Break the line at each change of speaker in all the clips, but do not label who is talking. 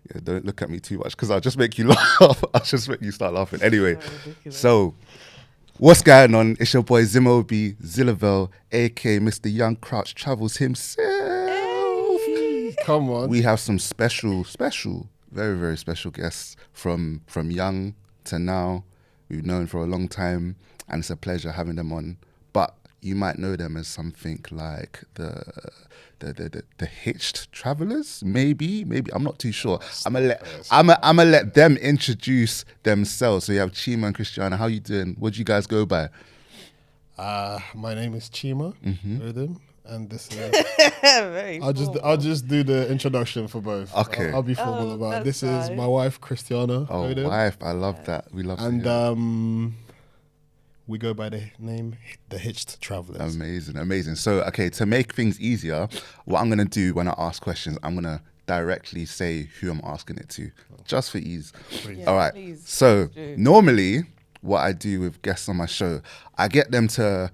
Yeah, don't look at me too much because I'll just make you laugh. I'll just make you start laughing. Anyway, so what's going on? It's your boy Zimo B, Zilla Vale, aka Mr. Young Crouch Travels himself.
Come on.
We have some special, very, very special guests from young to now. We've known for a long time, and it's a pleasure having them on. But you might know them as something like the Hitched Travellers, maybe. I'm not too sure. I'm gonna let them introduce themselves. So you have Chima and Christiana. How you doing? What do you guys go by?
My name is Chima Odin, and this is.
Very
I'll just do the introduction for both.
Okay.
I'll be formal about it. This
that's
is
fine.
my wife Christiana
Oh,
Odin,
wife, I love that. We love to hear
and we go by the name the Hitched Travellers.
Amazing. So, okay, to make things easier, what I'm going to do when I ask questions, I'm going to directly say who I'm asking it to, just for ease.
Yeah,
All right.
please,
So,
do.
normally, what I do with guests on my show, I get them to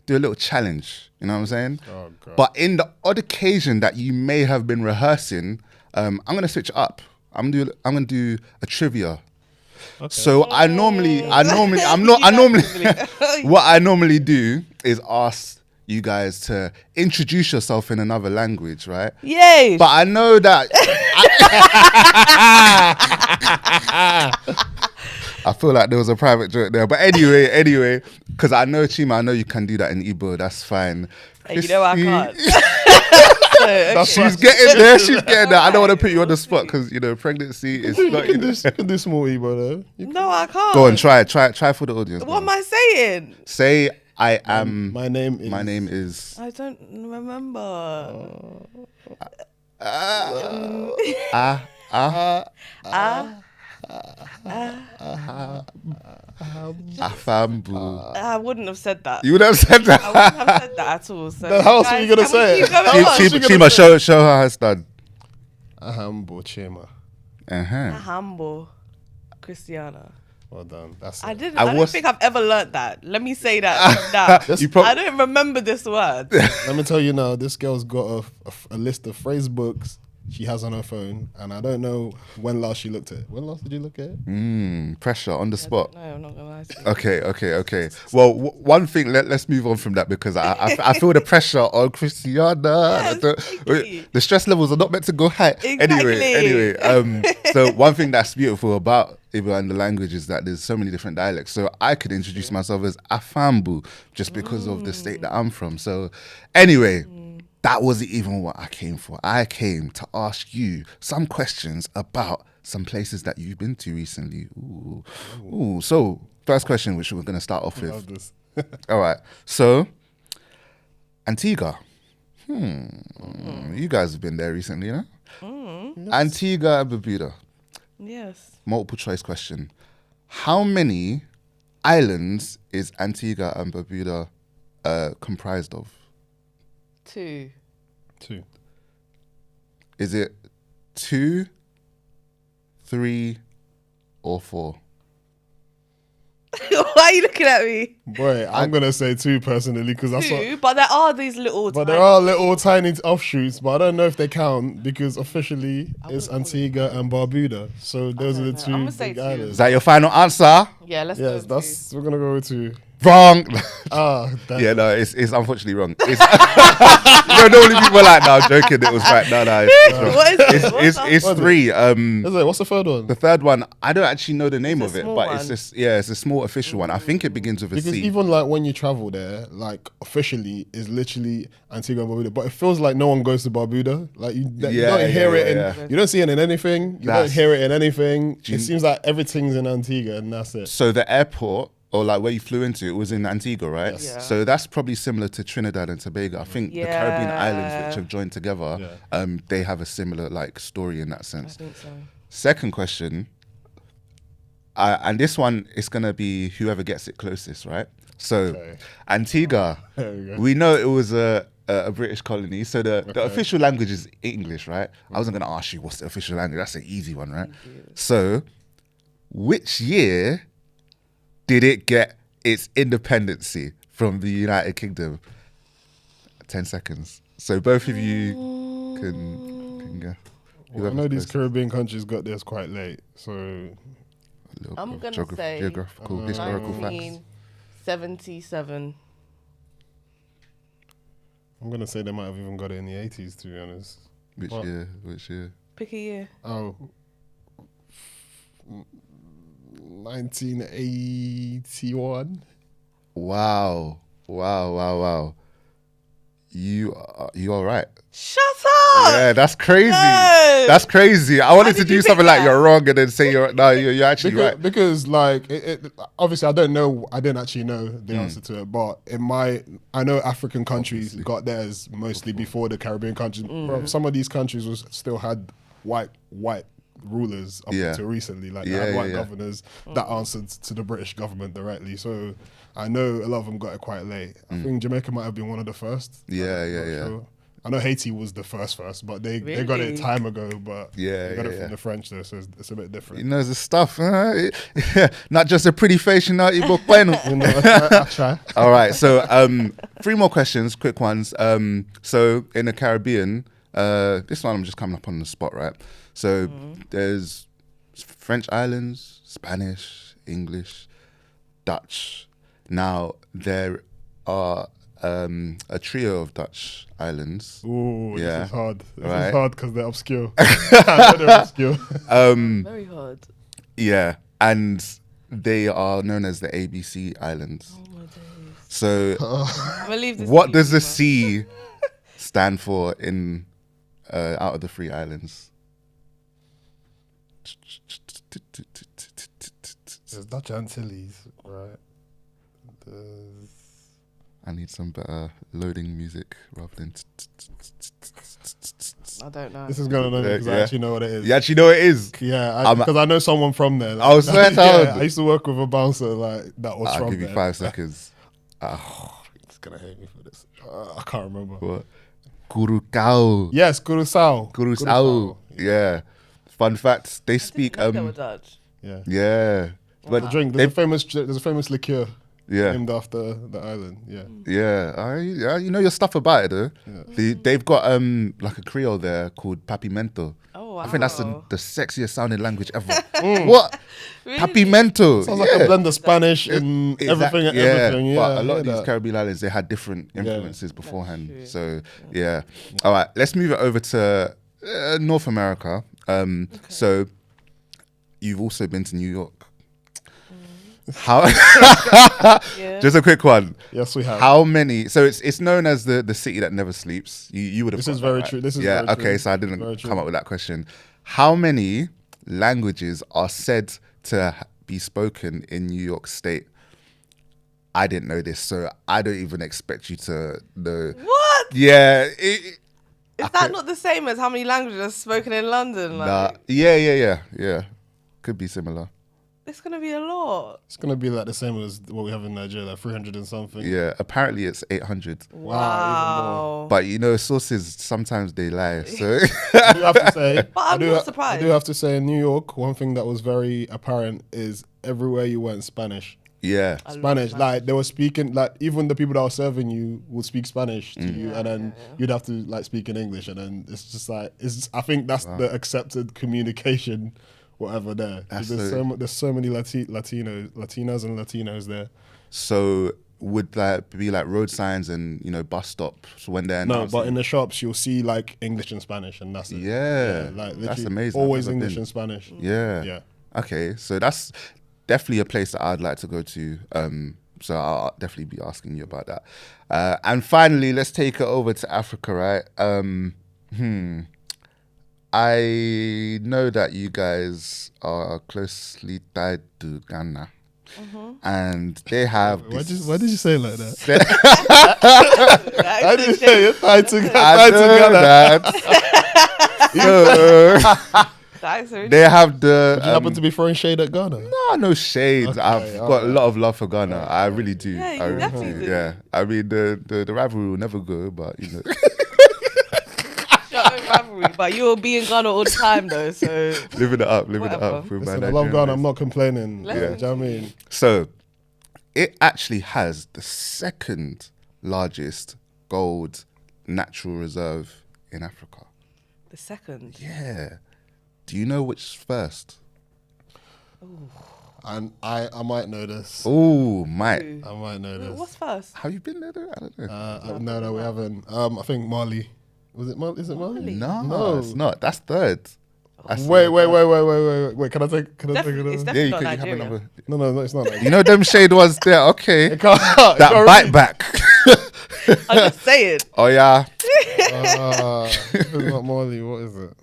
do a little challenge. You know what I'm saying?
Oh, God.
But in the odd occasion that you may have been rehearsing, I'm going to switch it up. I'm gonna do a trivia. So what I normally do is ask you guys to introduce yourself in another language, right?
Yay!
But I know that I feel like there was a private joke there. But anyway, because I know Chima, I know you can do that in Igbo. That's fine.
Hey, you know I can't.
She's getting there. I don't want to put you on the spot because pregnancy is not.
You can do small Igbo though.
No, I can't.
Go on, try for the audience.
What am I saying?
Say I am.
My name is.
I don't remember.
Afambu.
I wouldn't have said that.
You would have said that.
I wouldn't have said that at all. So
Then how else are you gonna
can we
say it?
keep going on?
Chima, show her her stud.
Ahambo Chima.
Humble, Christiana.
Well done. That's
I
it.
didn't.
I
I don't
was-
think I've ever learnt that. Let me say that now.
You prob-
I don't remember this word.
Let me tell you now, this girl's got a list of phrase books she has on her phone, and I don't know when last she looked at it. When last did you look at it?
Pressure on the spot.
No, I'm not gonna lie to you.
Okay. Well, one thing. Let's move on from that because I feel the pressure on Christiana.
Yes, thank you.
The stress levels are not meant to go high.
Exactly.
Anyway. So one thing that's beautiful about Igbo and the language is that there's so many different dialects. So I could introduce myself as Afambu just because of the state that I'm from. So anyway. That wasn't even what I came for. I came to ask you some questions about some places that you've been to recently. Ooh. So, first question, which we're going to start off
I love
with.
this.
All right. So, Antigua. You guys have been there recently, you know? Antigua and Barbuda.
Yes.
Multiple choice question. How many islands is Antigua and Barbuda comprised of?
2.
2.
Is it 2, 3, or 4?
Why are you looking at me?
Boy, I'm gonna say 2 personally because that's what.
2, but there are these little.
But there are little tiny offshoots, but I don't know if they count because officially it's
wouldn't
Antigua and Barbuda. So those are the
don't know.
2
I'm gonna say
big
2.
Is
islands.
that your final answer?
Yeah, let's
Yes,
go.
that's we're gonna go with 2.
Wrong.
Damn.
Yeah, no, it's unfortunately wrong. It's, normally people are like, no, I'm joking. It was right. No, it's wrong.
What is it? What's that?
It's 3.
Is it? What's the third one?
The third one, I don't actually know the name
It's
of
a
it,
small
but
one.
it's just it's a small official one. I think it begins with a
Because
C.
even like when you travel there, like officially is literally Antigua and Barbuda, but it feels like no one goes to Barbuda. Like you don't hear it in, you don't see it in anything. You
That's-
don't hear it in anything.
you-
It seems like everything's in Antigua and that's it.
So the airport, or like where you flew into, it was in Antigua, right?
Yes. Yeah.
So that's probably similar to Trinidad and Tobago. I think the Caribbean islands which have joined together, they have a similar like story in that
I
sense.
think so.
Second question, and this one is gonna be whoever gets it closest, right? So
Okay.
Antigua,
There we go.
we know it was a British colony, so the official language is English, right? I wasn't gonna ask you what's the official language. That's an easy one, right? So, which year did it get its independency from the United Kingdom? 10 seconds. So both of you can go.
Well, I know these Caribbean countries got theirs quite late, so
I'm going to say
geographical, historical facts.
1977.
I'm gonna say they might have even got it in the 80s, to be honest.
Which year? Which year?
Pick a year.
Oh, 1981.
Wow. You are right.
Shut up!
Yeah, that's crazy.
No.
That's crazy. I wanted to
did you
do
pick
something like
that?
you're wrong and then say you're actually right.
Because like obviously I didn't actually know the answer to it, but I know African countries got theirs mostly before the Caribbean countries. Bro, some of these countries still had white rulers up until recently, like they had white governors that answered to the British government directly. So I know a lot of them got it quite late. I think Jamaica might have been one of the first.
Yeah.
Sure. I know Haiti was the first, but they got it time ago. But they got it from the French though, so it's a bit different.
You know the stuff, not just a pretty face, you know.
I try.
All right, so 3 more questions, quick ones. So in the Caribbean, this one I'm just coming up on the spot, right? So there's French islands, Spanish, English, Dutch. Now there are a trio of Dutch islands.
Ooh, this is hard. This
Right.
is hard because they're obscure. I know they're obscure.
Very hard.
Yeah, and they are known as the ABC Islands.
Oh my days.
So
I believe this.
what does the C stand for in out of the 3 islands?
There's Dutch Antilles, right? There's...
I need some better loading music rather than.
I don't know.
This is gonna know because I actually know what it is.
You actually know what it is?
Yeah, because I know someone from there.
I was swear to
I
God.
used to work with a bouncer that was
I'll
from
give
there.
you 5 seconds.
He's gonna hate me for this. I can't remember.
What? Curacao.
Yes, Curacao.
Curacao. Yeah. Fun fact: they speak.
They were Dutch.
Yeah.
Yeah.
But the drink. There's a famous liqueur named after the island. Yeah.
Yeah. You know your stuff about it though. Yeah. They've got like a Creole there called Papimento.
Oh wow.
I think that's the sexiest sounding language ever. What? Really? Papimento.
Sounds like a blend of Spanish and everything. Yeah.
But a lot of these Caribbean islands, they had different influences beforehand. So yeah. All right, let's move it over to North America. So you've also been to New York. How? Just a quick one.
Yes, we have.
How many? So it's known as the city that never sleeps. You would have.
This is very true. This is very true.
Okay, so I didn't come up with that question. How many languages are said to be spoken in New York State? I didn't know this, so I don't even expect you to know.
What?
Yeah.
Is that not the same as how many languages are spoken in London?
Nah. Yeah. Could be similar.
It's gonna be a lot.
It's gonna be like the same as what we have in Nigeria, like 300 and something.
Yeah, apparently it's 800.
Wow.
But you know, sources sometimes they lie. So
I do have to say,
but I'm not surprised.
I do have to say, in New York, one thing that was very apparent is everywhere you went, Spanish.
Yeah,
Spanish. Like they were speaking, like even the people that were serving you would speak Spanish to you, and then you'd have to like speak in English, and then it's just like I think that's the accepted communication. Whatever there. There's so many Latinas and Latinos there.
So would that be like road signs and bus stops when they're announcing?
No, but in the shops you'll see like English and Spanish, and that's it.
Yeah,
like
that's amazing.
Always English and Spanish.
Yeah. Okay, so that's definitely a place that I'd like to go to. So I'll definitely be asking you about that. And finally, let's take it over to Africa, right? I know that you guys are closely tied to Ghana. And they have.
Why did you say it like that?
Why
did you say you're tied to Ghana?
I know that. They have the.
Did you happen to be throwing shade at Ghana?
No shade.
Okay,
I've got a lot of love for Ghana. I really do.
Yeah, you
I really
definitely
do.
do.
Yeah. I mean, the rivalry will never go, but
rivalry, but you'll be in Ghana all the time though, so
living it up with
Listen,
my
I love
Nigerian
Ghana.
mates.
I'm not complaining.
Yeah.
Do you know what I mean?
So, it actually has the second largest gold natural reserve in Africa.
The second.
Yeah. Do you know which first?
And I might know this.
Oh, Mike.
Ooh.
I might know this.
What's first?
Have you been there? I don't know.
No, we haven't. I think Mali. Was it Mali? Is it Mali?
No, it's not. That's third.
Wait. Can I take
It's
another?
definitely
You
not
could have
Nigeria.
another.
No, it's not.
You know them shade ones there. Okay,
It can't-
that
it
bite back.
I'm just saying.
Oh yeah.
if it's not Mali, what is it?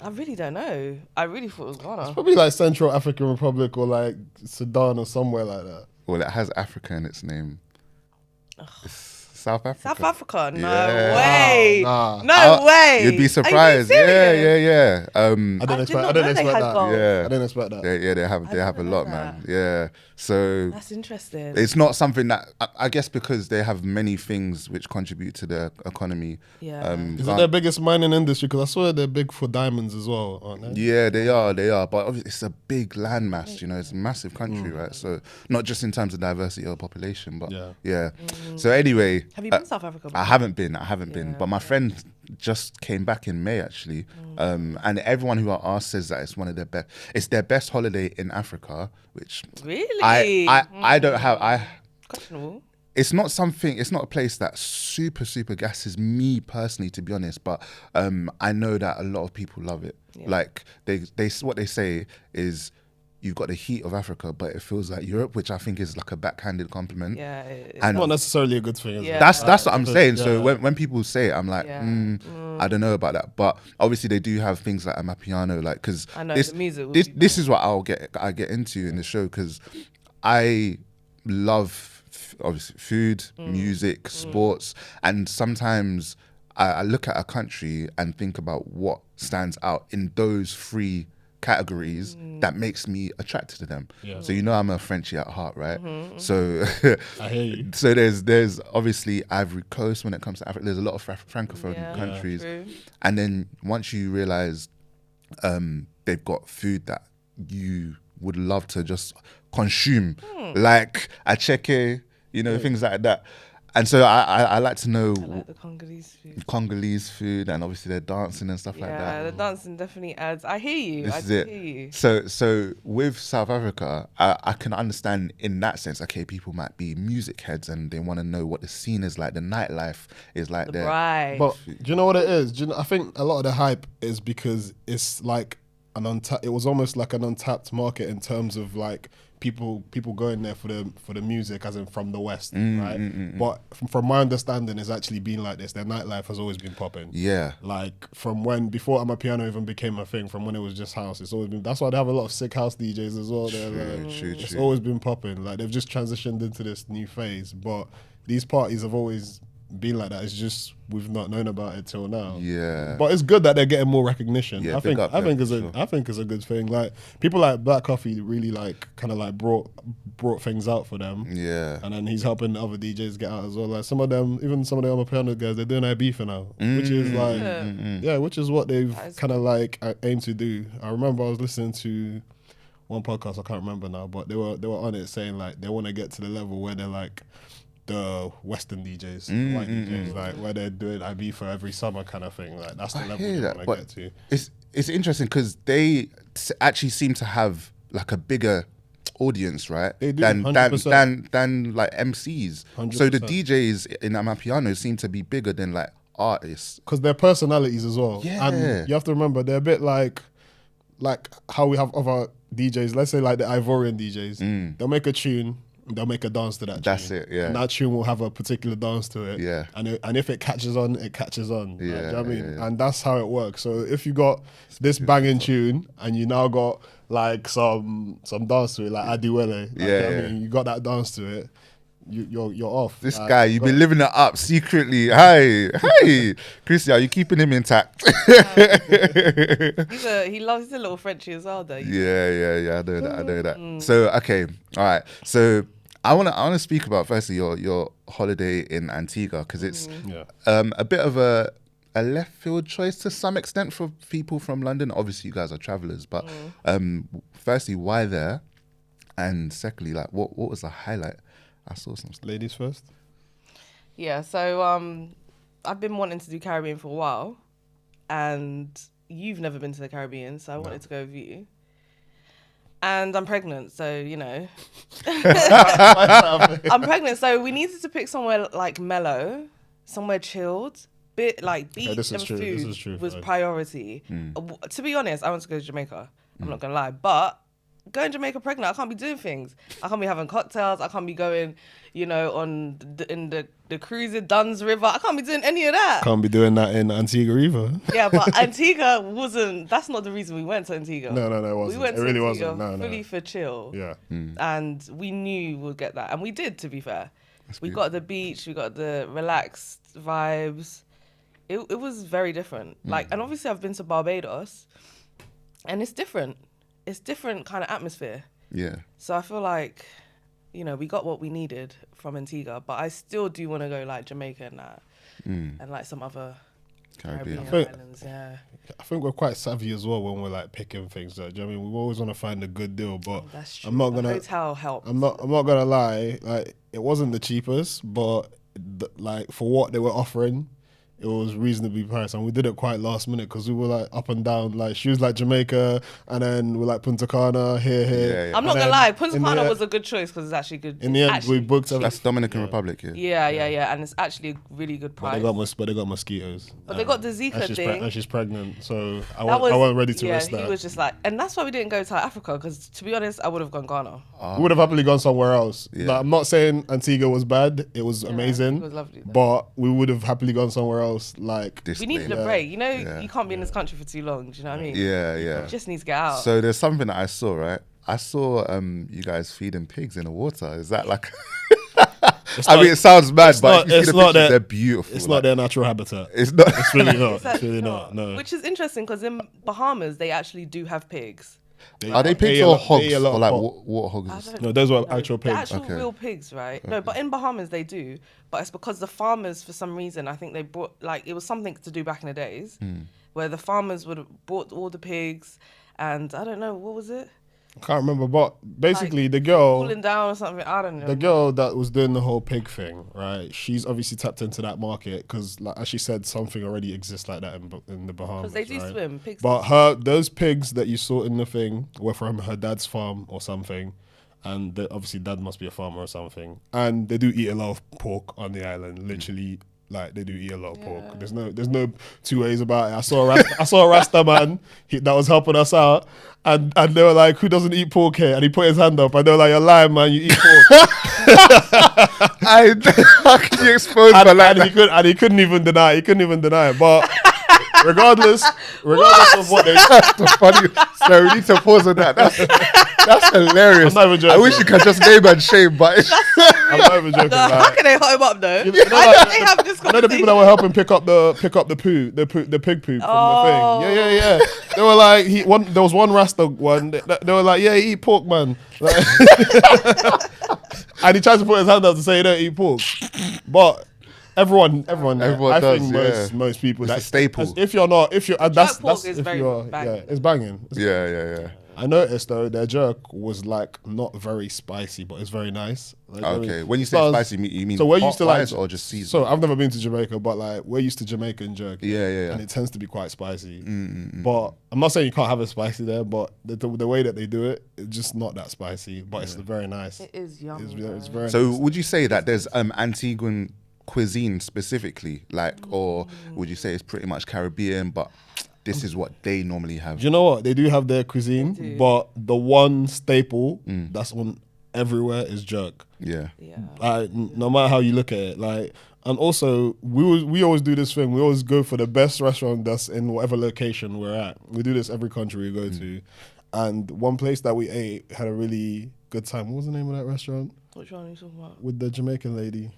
I really don't know. I really thought it was Ghana.
Probably like Central African Republic or like Sudan or somewhere like that.
Well, it has Africa in its name. It's South Africa.
South Africa? No
Yeah.
way.
Nah.
No way.
You'd be surprised.
Are you
Yeah.
serious?
I didn't
did
expect.
not
I didn't
know they
expect
had
that.
gold.
Yeah.
I didn't expect that.
They have
didn't
a
know
lot,
that.
man. Yeah. So
That's interesting.
it's not something that I guess because they have many things which contribute to the economy.
Yeah.
Is it their biggest mining industry? Because I saw they're big for diamonds as well, aren't they?
Yeah, they are. But obviously it's a big landmass, you know, it's a massive country, right? So not just in terms of diversity of population, but yeah. So anyway,
Have you been to South Africa?
I haven't been, but my friend just came back in May actually, and everyone who I asked says that it's one of their best. It's their best holiday in Africa, which
Really?
I don't have.
Questionable.
It's not something. It's not a place that super gasses me personally, to be honest. But I know that a lot of people love it.
Yeah.
Like they what they say is, you've got the heat of Africa, but it feels like Europe, which I think is like a backhanded compliment.
Yeah.
And
Not necessarily a good thing. Is
Yeah.
it?
that's what I'm saying.
Yeah.
So when people say it, I'm like, I don't know about that. But obviously they do have things like Amapiano, like because
I know,
this
the music will
this is what I get into in the show, because I love obviously food, music, sports, and sometimes I look at a country and think about what stands out in those three categories that makes me attracted to them.
Yeah.
So you know I'm a Frenchie at heart, right? So
I hear you.
so there's obviously Ivory Coast when it comes to Africa. There's a lot of francophone countries,
True.
and then once you realize they've got food that you would love to just consume, like acheke, you know, things like that. And so I like to know
I like the Congolese food.
Congolese food, and obviously they're dancing and stuff like
Yeah,
that.
the dancing definitely adds. I hear you.
This
I
is
do
it.
hear you.
So with South Africa, I can understand in that sense. Okay, people might be music heads and they want to know what the scene is like, the nightlife is like there.
Right.
But do you know what it is? Do you know, I think a lot of the hype is because it's like an untapped. It was almost like an untapped market in terms of like people going there for the music, as in from the West, right? But from my understanding, it's actually been like this. Their nightlife has always been popping.
Yeah.
Like from when before Amapiano even became a thing, from when it was just house, it's always been. That's why they have a lot of sick house DJs as well. It's always been popping. Like they've just transitioned into this new phase, but these parties have always been like that. It's just we've not known about it till now.
Yeah.
But it's good that they're getting more recognition.
Yeah,
I
big
think
up
I
them,
think
for
it's a good thing. Like people like Black Coffee really like kind of like brought things out for them.
Yeah.
And then he's helping the other DJs get out as well. Like some of them, even some of the Amapiano guys, they're doing IB for now, which is like, which is what they've kind of like aimed to do. I remember I was listening to one podcast, I can't remember now, but they were on it saying like they want to get to the level where they're like the Western DJs, white DJs, like where they're doing IB for every summer kind of thing. Like that's the level they want to get to.
It's interesting because they actually seem to have like a bigger audience, right?
They do,
than
100%.
like MCs.
100%.
So the DJs in Amapiano seem to be bigger than like artists.
Because they're personalities as well.
Yeah.
And you have to remember, they're a bit like how we have other DJs, let's say like the Ivorian DJs. They'll make a tune, they'll make a dance to that tune.
That's it, yeah.
And that tune will have a particular dance to it.
Yeah.
And if it catches on, it catches on.
Yeah,
do you know what I mean?
yeah.
And that's how it works. So if you got this banging tune and you now got like some dance to it, like Adiwele, you know what I mean? You got that dance to it, you're off.
This
Like,
guy, you've been living it up secretly. Hi, Christian, are you keeping him intact?
He's a little Frenchie as well, though.
Yeah. I know that. So okay, all right. So I wanna speak about firstly your holiday in Antigua, because it's a bit of a left field choice to some extent for people from London. Obviously, you guys are travellers, but firstly, why there? And secondly, like what was the highlight? I saw some stuff.
Ladies first.
Yeah, so I've been wanting to do Caribbean for a while, and you've never been to the Caribbean, so I wanted to go with you. And I'm pregnant, so, you know. I'm pregnant, so we needed to pick somewhere like mellow, somewhere chilled. Bit like beach and food was priority. To be honest, I want to go to Jamaica. I'm not gonna lie, but going to Jamaica pregnant, I can't be doing things. I can't be having cocktails. I can't be going, you know, in the cruise in Duns River. I can't be doing any of that.
Can't be doing that in Antigua either.
Yeah, but Antigua wasn't. That's not the reason we went to Antigua.
No, it wasn't.
We went
it really
to Antigua
wasn't. No,
fully for chill.
Yeah.
And we knew we'd get that, and we did. To be fair, we got the beach, we got the relaxed vibes. It was very different. Like, and obviously I've been to Barbados, and it's different. It's different kind of atmosphere.
Yeah.
So I feel like, you know, we got what we needed from Antigua, but I still do want to go like Jamaica and that, and like some other Caribbean islands. Yeah.
I think we're quite savvy as well when we're like picking things. Though. Do you know what I mean? We always want to find a good deal, but
That's true.
I'm not
The
gonna.
hotel helps.
I'm not gonna lie. Like, it wasn't the cheapest, but like for what they were offering, it was reasonably priced, and we did it quite last minute because we were like up and down. Like, she was like Jamaica, and then we're like Punta Cana here.
I'm not gonna lie, Punta Cana was a good choice because it's actually good.
In the end, we booked.
That's Dominican Republic.
Yeah, and it's actually a really good price.
But they got mosquitoes.
But they got the Zika thing.
And she's pregnant, so I wasn't ready to risk that.
He was just like, and that's why we didn't go to Africa, because to be honest, I would have gone Ghana.
We would have happily gone somewhere else. Yeah. Like, I'm not saying Antigua was bad; it was amazing.
It was lovely, though.
But we would have happily gone somewhere else. Like,
we needed a break. You know, you can't be in this country for too long. Do you know what I mean?
Yeah.
You just need to get out.
So there's something that I saw, right? I saw you guys feeding pigs in the water. Is that like... I mean, it sounds mad, but if you see the pictures, they're beautiful.
It's not their natural habitat.
It's not.
It's really not. It's really not. No.
Which is interesting because in Bahamas, they actually do have pigs.
Are they pigs or hogs? Or like water hogs?
No, those were actual pigs.
Actual real pigs, right? No, but in Bahamas they do. But it's because the farmers, for some reason, I think they brought, like, it was something to do back in the days, where the farmers would have brought all the pigs, and I don't know, what was it?
I can't remember, but basically
like,
the girl
cooling down or something. I don't know.
The girl that was doing the whole pig thing, right? She's obviously tapped into that market because, like, as she said, something already exists like that in the Bahamas.
Because they do swim. Pigs.
But those pigs that you saw in the thing were from her dad's farm or something, and obviously dad must be a farmer or something. And they do eat a lot of pork on the island, literally. Like, they do eat a lot of pork. There's no two ways about it. I saw a Rasta man that was helping us out, and they were like, "Who doesn't eat pork here?" And he put his hand up, and they were like, "You're lying, man. You eat pork."
How can you expose my life?
And he couldn't even deny it. But regardless of what they
funny. So we need to pause on that. That's hilarious.
I'm not even joking.
I wish you could just name and shame, but
I'm not even joking.
How can they hot him up though?
You
They have this
know the people that were helping pick up the pig poop from the thing. Yeah. They were like, there was one Rasta one. They were like, "Yeah, he eat pork, man." Like, and he tried to put his hand up to say he don't eat pork, but everyone I
does,
think most people.
It's a staple.
If you're that's
pork is
if
very
you're
banging.
yeah, it's banging.
Yeah.
I noticed though their jerk was like not very spicy, but it's very nice. Like,
Okay, when you say spicy, you mean
so we're used to like
or just seasoned?
So I've never been to Jamaica, but like we're used to Jamaican jerk.
Yeah.
And it tends to be quite spicy. But I'm not saying you can't have it spicy there, but the way that they do it, it's just not that spicy. But it's very nice.
It is yummy.
It's very
So
nice.
would you say that there's Antiguan cuisine specifically, like, or would you say it's pretty much Caribbean, but this is what they normally have?
Do you know what? They do have their cuisine, but the one staple that's on everywhere is jerk.
Yeah.
No matter how you look at it, like, and also we always do this thing. We always go for the best restaurant that's in whatever location we're at. We do this every country we go to, and one place that we ate had a really good time. What was the name of that restaurant?
Which one are you talking about?
With the Jamaican lady.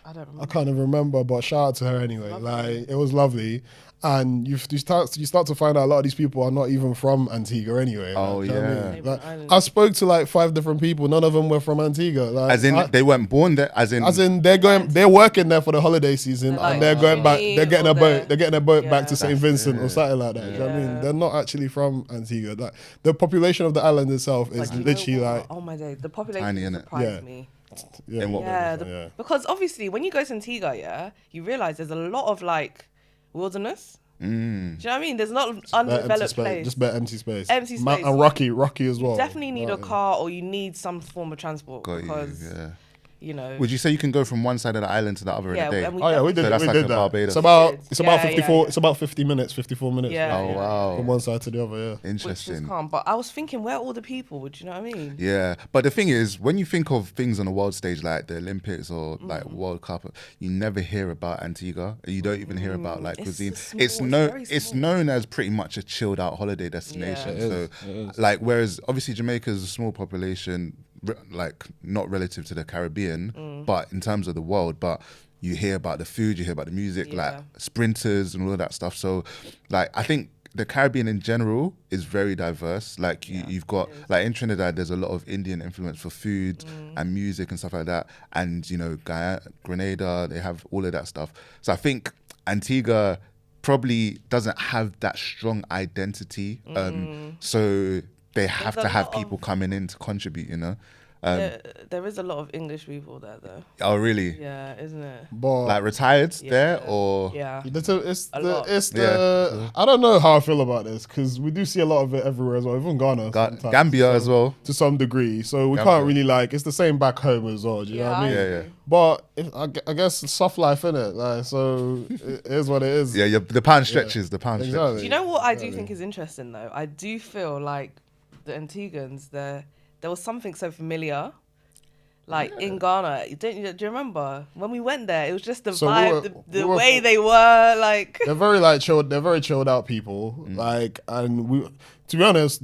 I don't remember.
I can't even remember, but shout out to her anyway. Like, it was lovely, and you start to find out a lot of these people are not even from Antigua anyway.
Oh,
like, do you know what I
yeah.
mean? Like, I spoke to like 5 different people. None of them were from Antigua. Like,
As in, they weren't born there. As in,
they're working there for the holiday season, and they're going back. They're getting a boat. They're getting a boat back to St. Vincent or something like that. Do you know what I mean? They're not actually from Antigua. Like, the population of the island itself is literally like,
oh my days, the population
tiny, innit?
surprised me.
Yeah.
Because obviously when you go to Antigua, you realize there's a lot of like wilderness. Do you know what I mean? There's not
Just
undeveloped place.
Just bare empty space.
Empty space.
And rocky as well.
You definitely need a car, or you need some form of transport because you know.
Would you say you can go from one side of the island to the other in a day?
We did.
So that's
we
like
did
a
that.
Barbados.
It's about 54. It's about 50 minutes, 54 minutes.
Wow.
From one side to the other. Yeah.
Interesting.
Which was calm. But I was thinking, where are all the people? Do you know what I mean?
Yeah, but the thing is, when you think of things on the world stage like the Olympics or like World Cup, you never hear about Antigua. You don't even hear about like cuisine. It's known as pretty much a chilled out holiday destination.
Yeah.
So, like, whereas obviously Jamaica's a small population, like not relative to the Caribbean, but in terms of the world, but you hear about the food, you hear about the music, like sprinters and all of that stuff. So like I think the Caribbean in general is very diverse. Like you've got like in Trinidad, there's a lot of Indian influence for food and music and stuff like that. And you know, Grenada, they have all of that stuff. So I think Antigua probably doesn't have that strong identity. So they have to have people coming in to contribute, you know.
There is a lot of English people there, though.
Oh, really?
Yeah, isn't it?
But
like retired there, or
yeah,
I don't know how I feel about this because we do see a lot of it everywhere as well, even Ghana,
Gambia as well
to some degree. So we can't really like it's the same back home as well. Do you know what I mean?
Yeah.
But I guess it's soft life, innit? Like, so it is what it is.
Yeah, the pound stretches. The pound
Exactly.
stretches.
Do you know what I do think is interesting though? I do feel like the Antiguans there was something so familiar, like in Ghana. Do you remember when we went there? It was just the vibe, the way they were. Like
they're very like chilled. They're very chilled out people. Like, and we, to be honest,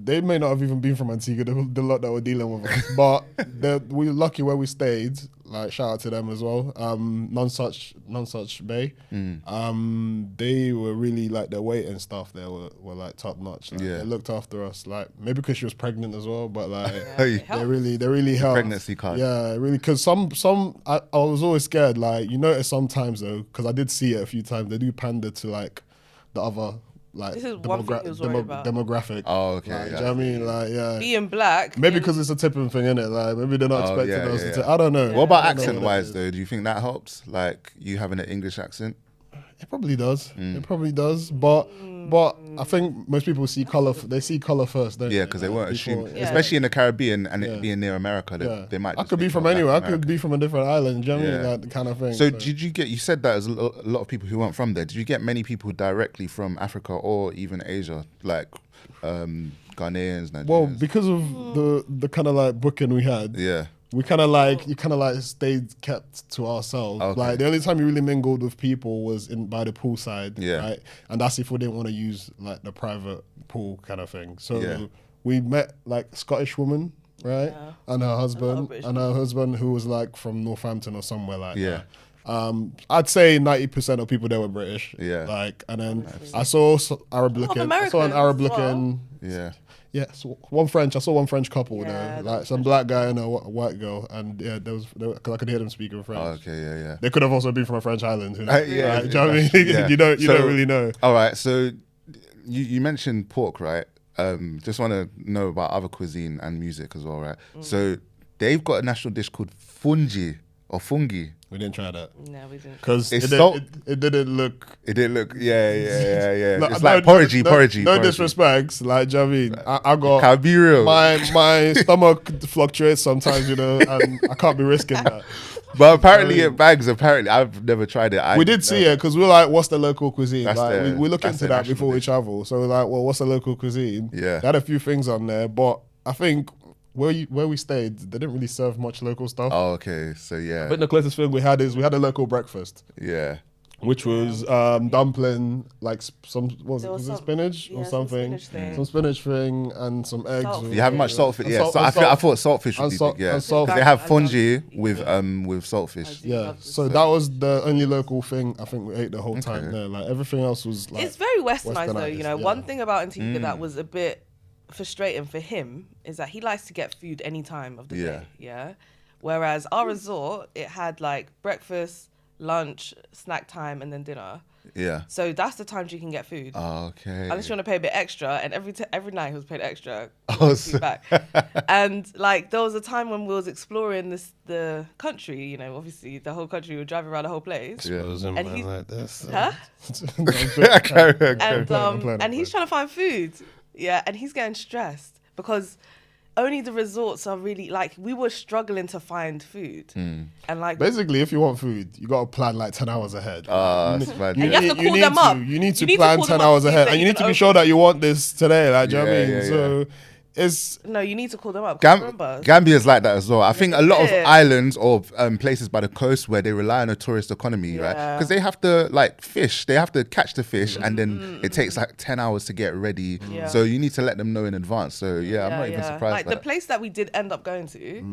they may not have even been from Antigua. The lot that were dealing with us, but we were lucky where we stayed. Like, shout out to them as well. Non-such Bay. They were really like their weight and stuff. They were like top notch. Like, they looked after us. Like maybe because she was pregnant as well, but like they really helped.
Pregnancy card.
Yeah, really. Because some I was always scared. Like you notice sometimes though, because I did see it a few times. They do pander to like the other. Like
this is one thing he was worried about.
Demographic.
Oh, okay.
Like, do you know what I mean? Like,
being black.
Maybe because it's a tipping thing, innit? Like, maybe they're not expecting us to tip. I don't know.
What about accent-wise, though? Do you think that helps? Like, you having an English accent?
It probably does. It probably does. But I think most people see color. They see color first, don't they?
Yeah, because they won't assume, especially in the Caribbean and it being near America, they might.
I could be from anywhere. I could be from a different island. Do you know what I mean? That kind of thing.
So did you get? You said that there's a lot of people who weren't from there. Did you get many people directly from Africa or even Asia, like Ghanaians, Nigerians?
Well, because of the kind of like booking we had.
Yeah.
We kind of like stayed kept to ourselves.
Okay.
Like the only time you really mingled with people was by the poolside, right? And that's if we didn't want to use like the private pool kind of thing. So we met like Scottish woman, right, and her husband, who was like from Northampton or somewhere like that. I'd say 90% of people there were British. Yeah. Like, and then I saw Arab looking. I saw an Arab looking.
Yeah.
Yeah, so I saw one French couple there, like some black guy and a white girl, and because I could hear them speaking French.
Oh, okay, yeah.
They could have also been from a French island. You know?
Like,
do you know what I mean? you don't really know.
All right, so you mentioned pork, right? Just want to know about other cuisine and music as well, right? So they've got a national dish called fungi.
We didn't try that.
No, we didn't.
Because it didn't look.
It didn't look. Yeah. No, it's like porridgey.
No disrespect. Like, do you know what I mean? I got.
Can't be real.
My stomach fluctuates sometimes, you know, and I can't be risking that.
But apparently it bags. Apparently, I've never tried it.
We did see it because we were like, "What's the local cuisine?" Like, we look into that before we travel. So we're like, "Well, what's the local cuisine?"
Yeah,
they had a few things on there, but I think where we stayed, they didn't really serve much local stuff.
Oh, okay. So yeah.
But the closest thing we had a local breakfast.
Yeah.
Which was dumpling, like was it spinach or something? Some spinach thing and some eggs.
You have much saltfish? Yeah. So I thought saltfish would be big. Yeah. They have fungi with saltfish.
Yeah. So that was the only local thing I think we ate the whole time there. Like everything else was like.
It's very westernized though. You know, one thing about Antigua that was a bit frustrating for him is that he likes to get food any time of the day. Yeah. Whereas our resort, it had like breakfast, lunch, snack time, and then dinner.
Yeah.
So that's the times you can get food.
Okay.
Unless you want to pay a bit extra, and every night he was paid extra.
Oh, so
back. And like there was a time when we was exploring the country. You know, obviously the whole country. We were driving around the whole place.
Yeah.
And he's
like this.
huh? And he's trying to find food. Yeah, and he's getting stressed because only the resorts are really like we were struggling to find food, and like
basically, if you want food, you got to plan like 10 hours ahead.
that's bad.
And you have to call them up.
You need to plan 10 hours ahead, and you need to be sure that you want this today. Like, do you know what I mean? So it's
no, you need to call them up. Remember,
Gambia's like that as well. I think a lot of
Yeah.
islands or places by the coast where they rely on a tourist economy, right?
Yeah.
Because they have to like fish, they have to catch the fish, and then it takes like 10 hours to get ready.
Yeah.
So you need to let them know in advance. So I'm not even surprised.
Like
by
the
that.
place that we did end up going to,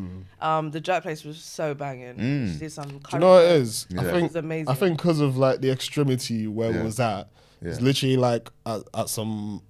the jerk place was so banging. She did some.
do you know what it is?
Yeah.
I think
It's amazing.
I think because of like the extremity where it was at, it's literally like at some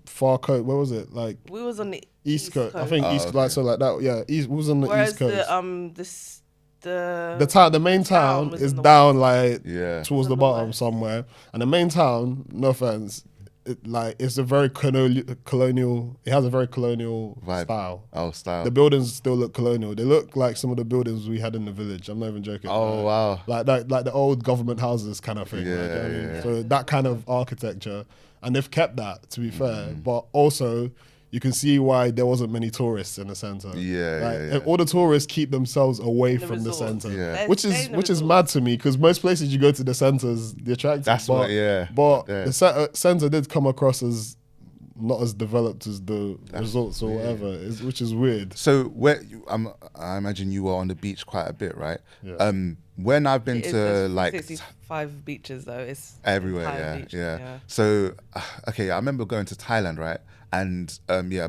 far coast. Where was it? Like
We was on the
East Coast. I think East, like so, like that. Yeah, East. It was on the
Whereas
East Coast.
the
main town
was
is
in the
down like
Yeah.
towards the
in the
bottom
west.
somewhere, and the main town, no offense, it's a very colonial. It has a very colonial
Vibe.
style.
Oh, style.
The buildings still look colonial. They look like some of the buildings we had in the village. I'm not even joking.
Oh, wow.
Like the old government houses kind of thing.
Yeah,
like, do you know what I mean?
yeah.
So that kind of architecture, and they've kept that, to be fair. But also, you can see why there wasn't many tourists in the center.
Yeah.
All the tourists keep themselves away
the
from the
resorts.
center,
Yeah.
which
Stay
is
in the
which is
resorts.
mad to me because most places you go to the centers, the attractive.
That's
but,
what- yeah.
But
Yeah.
the center did come across as not as developed as the resorts or whatever, which is weird.
So I imagine you were on the beach quite a bit, right?
Yeah.
When I've been
It is,
to
there's
like
65 beaches though. It's
everywhere,
entire
yeah,
beach,
yeah. So, okay, I remember going to Thailand, right? And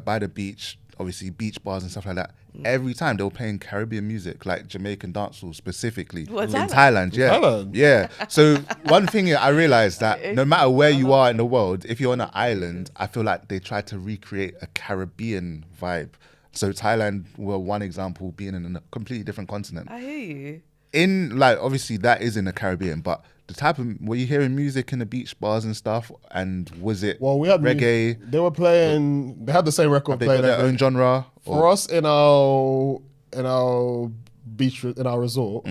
by the beach, obviously beach bars and stuff like that. Every time they were playing Caribbean music, like Jamaican dancehall specifically
What,
in
Thailand?
Thailand, yeah,
Thailand?
yeah. So one thing I realized that no matter where you are in the world, if you're on an island, I feel like they try to recreate a Caribbean vibe. So Thailand were one example, being in a completely different continent.
I hear you.
In like obviously that is in the Caribbean, but the type of were you hearing music in the beach bars and stuff, and was it
Well, we had
reggae?
They were playing. They had the same record
They got
playing.
their own genre.
For us in our beach in our resort,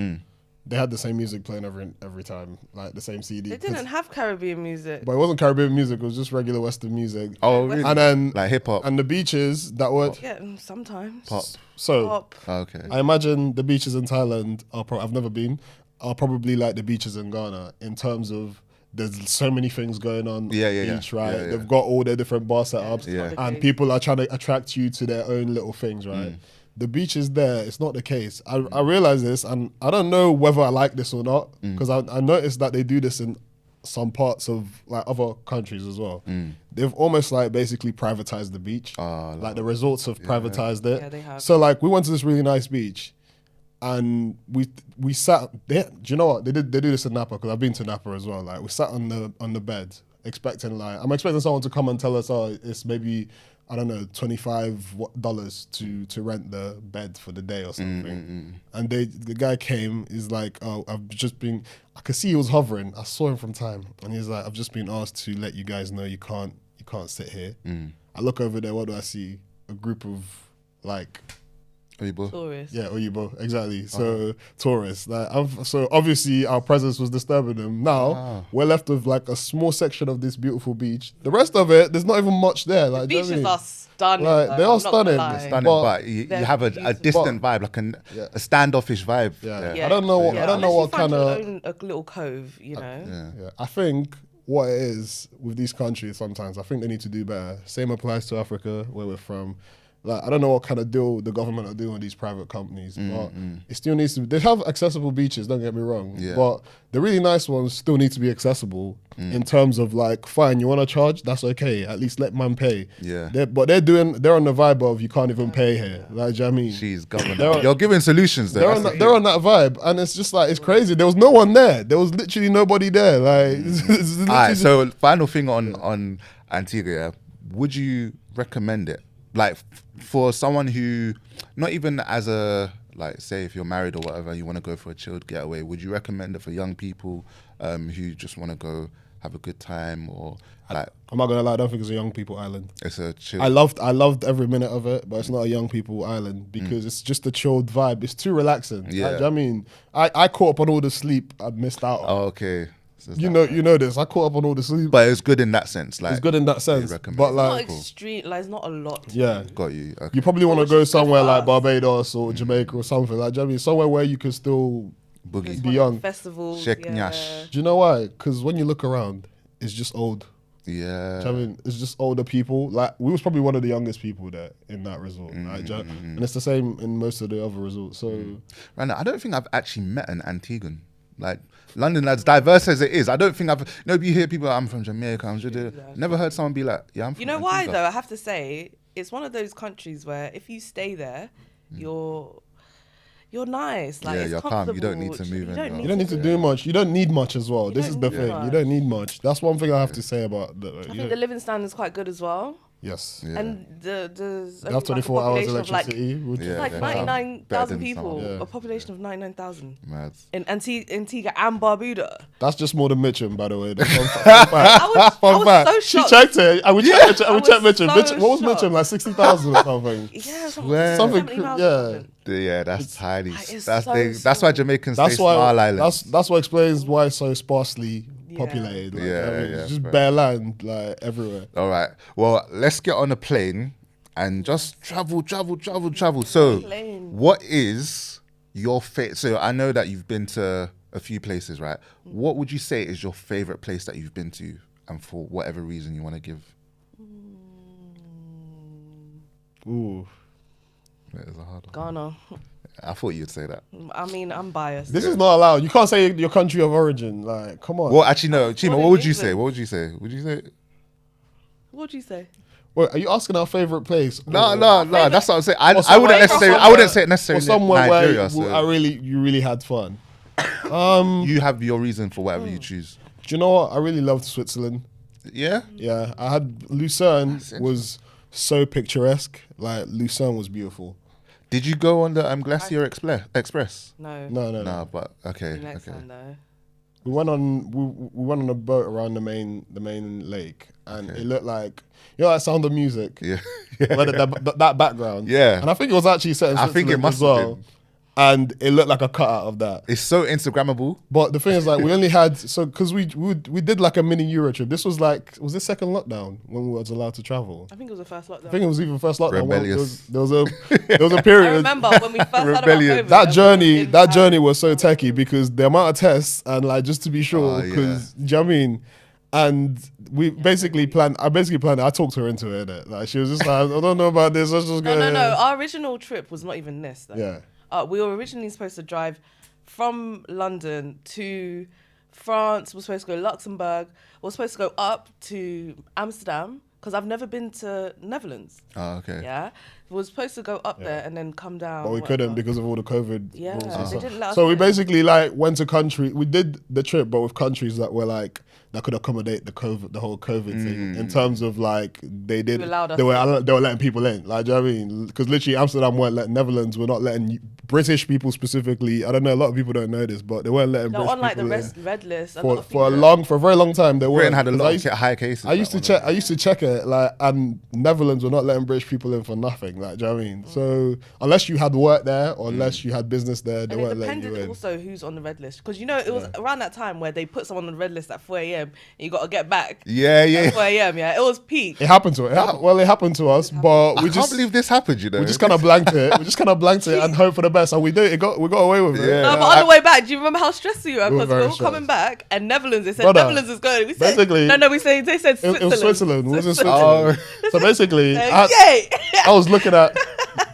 they had the same music playing every time, like the same CD.
They didn't have Caribbean music.
But it wasn't Caribbean music. It was just regular Western music.
Oh, really?
And then
Like hip hop.
and the beaches that were
Yeah, sometimes.
Pop.
so.
Pop.
Oh, okay.
I imagine the beaches in Thailand I've never been. Are probably like the beaches in Ghana in terms of there's so many things going on beach, right?
Yeah.
They've got all their different bar setups,
Yeah.
and people are trying to attract you to their own little things, right? The beaches there, it's not the case. I realize this, and I don't know whether I like this or not, because I noticed that they do this in some parts of like other countries as well. They've almost like basically privatized the beach. Like the resorts have privatized it.
Yeah, they have.
So like we went to this really nice beach. And we sat there. Do you know what they do this in Napa? Because I've been to Napa as well. Like we sat on the bed, expecting I'm expecting someone to come and tell us, oh, it's maybe I don't know $25 to rent the bed for the day or something. And the guy came. He's like, oh, I could see he was hovering. I saw him from time, and he's like, I've just been asked to let you guys know you can't sit here. I look over there. What do I see? A group of like.
Oyibo.
Tourists.
Yeah, Oyibo, exactly. So tourists. So obviously our presence was disturbing them. Now we're left with like a small section of this beautiful beach. The rest of it, there's not even much there. Like do you know what I
Beaches
mean?
are stunning.
Like,
though,
they are
I'm not gonna
stunning.
lie.
They're
Stunning,
But-
but you
They're
have a
beautiful.
distant vibe, like a standoffish vibe.
Yeah.
Yeah.
I don't know what
Yeah,
I don't know
unless
what
you find
kind
your
of
own, a little cove, you know.
Yeah, I think what it is with these countries sometimes, I think they need to do better. Same applies to Africa, where we're from. Like, I don't know what kind of deal the government are doing with these private companies, but it still needs to. They have accessible beaches, don't get me wrong, but the really nice ones still need to be accessible in terms of like, fine, you want to charge, that's okay. At least let man pay.
Yeah.
But they're on the vibe of you can't even pay here. Like, do you know what I mean?
She's government. You're giving solutions though.
They're on that vibe, and it's just like it's crazy. There was no one there. There was literally nobody there. Like, it's literally
All right.
just-
So final thing on Antigua, yeah, would you recommend it? Like for someone who, not even as a Like, say if you're married or whatever, you want to go for a chilled getaway, would you recommend it for young people who just want to go have a good time, or like?
I'm not gonna lie, I don't think it's a young people island.
It's a chill.
I loved every minute of it, but it's not a young people island because it's just a chilled vibe. It's too relaxing.
Yeah.
I mean, I caught up on all the sleep I'd missed out on.
Oh, okay. So
you know this. I caught up on all the sleep.
But it's good in that sense. Like,
It's good in that sense.
recommend
But
it.
like,
Not extreme. Like, it's not a lot.
yeah.
Got you. Okay.
You probably want to
Which
go
is good
somewhere
for
like
us.
Barbados or Jamaica or something. Like, do you know what I mean? Somewhere where you can still
Boogie.
be young.
Festivals.
Shake
yeah.
Nyash.
Do you know why? Because when you look around, it's just old.
Yeah.
Do you know what I mean? It's just older people. Like, we was probably one of the youngest people there in that resort. Like, do you know- and it's the same in most of the other resorts. So
Right now, I don't think I've actually met an Antiguan. Like, London, as diverse as it is, I don't think I've. You know, you hear people, I'm from Jamaica, never heard someone be like, yeah, I'm from
You know why
Antigua.
though? I have to say, it's one of those countries where if you stay there, you're nice. Like,
Yeah,
it's
you're calm. You don't need to
comfortable.
move in,
you don't need to do much. You don't need much as well.
You
This
don't
is the
need
thing.
much.
You don't need much. That's one thing I have to say about the.
I think the living standard is quite good as well.
Yes.
Yeah.
And there's
They have 24 hours electricity. which
Yeah,
like
they have.
99,000
Better than
people,
some.
Yeah.
a population of 99,000
Mad.
in Antigua and Barbuda.
That's just more than Mitchum, by the way. Fun fact.
I
Fun
was
fact.
so
She
shocked.
checked it. And we checked
I was
Mitchum.
so
What was
shocked.
Mitchum? Like 60,000 or something.
Yeah,
Swear.
Something,
70,000
yeah.
something.
Yeah, that's tiny.
That is
That's
so
that's why
small.
Jamaicans
That's
say
why.
small islands.
That's what explains why it's so sparsely
Yeah.
populated. Like,
Yeah,
I mean,
yeah,
it's just
fair.
bare land like everywhere.
All right. Well, let's get on a plane and just travel. So,
Plane.
what is your favorite? So, I know that you've been to a few places, right? What would you say is your favorite place that you've been to, and for whatever reason you want to give?
Ooh.
That is a hard one.
Ghana.
I thought you'd say that.
I mean, I'm biased.
This is not allowed. You can't say your country of origin. Like, come on.
Well, actually, no. Chima,
Born
what
in
would you say?
England.
What would you say? Would you say?
What'd you say?
Wait, are you asking our favorite place?
No.
favorite-
That's what I'm saying.
Or
I wouldn't
somewhere-
necessarily.
or
I wouldn't say
somewhere-
necessarily
Or somewhere
Nigeria.
where
So
you really had fun.
you have your reason for whatever you choose.
Do you know what? I really loved Switzerland.
Yeah.
Yeah, I had Lucerne
interesting.
was so picturesque. Like, Lucerne was beautiful.
Did you go on the Glacier Express?
No.
No.
But okay.
Next
Okay.
time though.
We went on a boat around the main lake, and it looked like, you know, that Sound of Music.
Yeah.
Where that background.
Yeah.
And I think it was actually set in
I think it
Switzerland
must
as
have
well.
been.
And it looked like a cutout of that.
It's so Instagrammable.
But the thing is, like, we only had because we did like a mini Euro trip. This was like, was this second lockdown when we was allowed to travel?
I think it was the first lockdown.
I think it was even first lockdown.
Rebellious.
There was a
I
period.
remember when we first heard about
Rebellion.
COVID.
That journey
in Paris.
was so techie because the amount of tests and like just to be sure,
Oh,
because do you know what I mean? And we basically planned. I talked her into it. Innit? Like, she was just like, I don't know about this. Let's just go.
No. Our original trip was not even this. Though.
Yeah.
We were originally supposed to drive from London to France. We're supposed to go to Luxembourg. We're supposed to go up to Amsterdam because I've never been to Netherlands.
Oh, okay.
Yeah, we were supposed to go up there and then come down.
But we
whatever.
couldn't because of all the COVID
Yeah,
rules and
they
stuff.
didn't let us
So we
in.
basically like went to country. We did the trip, but with countries that were like that could accommodate the whole COVID thing in terms of like they did.
You allowed us
They were letting people in. Like, do you know what I mean? Because literally Amsterdam weren't letting, Netherlands were not letting British people specifically. I don't know. A lot of people don't know this, but they weren't letting
They're
British
on like the
people in
red list. A lot
for
of
for
people-
a very long time. They
Britain
weren't.
had a
'Cause
lot
I
of
used-
high cases.
I used to check. I used to check it, like, and Netherlands were not letting British people in for nothing. Like, do you know what I mean? So unless you had work there or unless you had business there, they
And it
weren't letting you
depended
in.
also who's on the red list because you know it was around that time where they put someone on the red list at 4 a.m. and you got to get back
Yeah.
at 4 a.m. Yeah, it was peak.
It happened to it. It happened to us, but
I
we
can't
just
believe this happened. You know.
we just kind of blanked it. We just kind of blanked it and hope for the best, and we did. We got away with it.
Yeah.
No, but on the way back, do you remember how stressed you were?
We were
Because we
very
were coming
stressed.
back and Netherlands, they said
Brother,
Netherlands is going. We said,
basically-
they said
It
Switzerland.
was Switzerland. It was in
Oh.
Switzerland. So basically,
Yay!
I was looking at,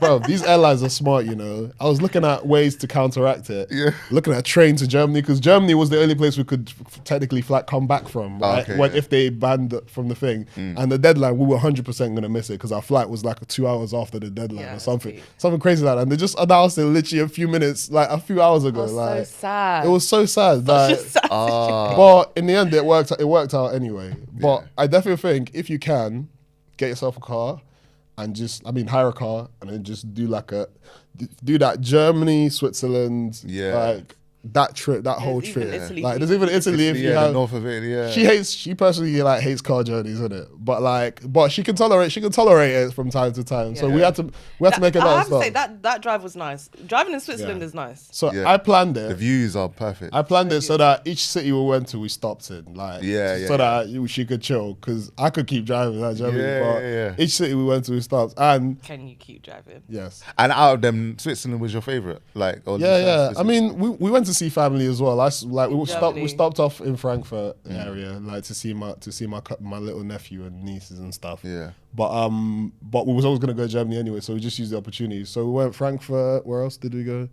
bro, these airlines are smart, you know. I was looking at ways to counteract it.
Yeah.
Looking at trains to Germany, because Germany was the only place we could technically come back from, right?
Okay,
when,
yeah.
if they banned it from the thing. And the deadline, we were 100% going to miss it because our flight was like 2 hours after the deadline
Yeah,
or
that's
something.
sweet.
Something crazy like that. And they just announced it literally a few minutes, like a few hours ago.
was so
like,
sad.
It was so sad. Like,
Just sad.
but in the end, it worked out anyway. But I definitely think if you can, get yourself a car and hire a car and then just do that Germany, Switzerland, like that trip, that whole trip. Like there's even Italy if you have
the north of Italy. Yeah,
she personally hates car journeys, isn't it? But she can tolerate it from time to time. So we had to make a
I
lot
have
of
to say
stuff.
that drive was nice. Driving in Switzerland is nice.
So I planned it.
The views are perfect.
I planned it so that each city we went to, we stopped in, that she could chill, because I could keep driving that Germany, but each city we went to, we stopped. And
can you keep driving?
Yes.
And out of them, Switzerland was your favorite, like?
I mean, we went to see family as well. We stopped off in Frankfurt area, like to see my little nephew and nieces and stuff.
Yeah.
But we was always gonna go to Germany anyway, so we just used the opportunity. So we went Frankfurt. Where else did we go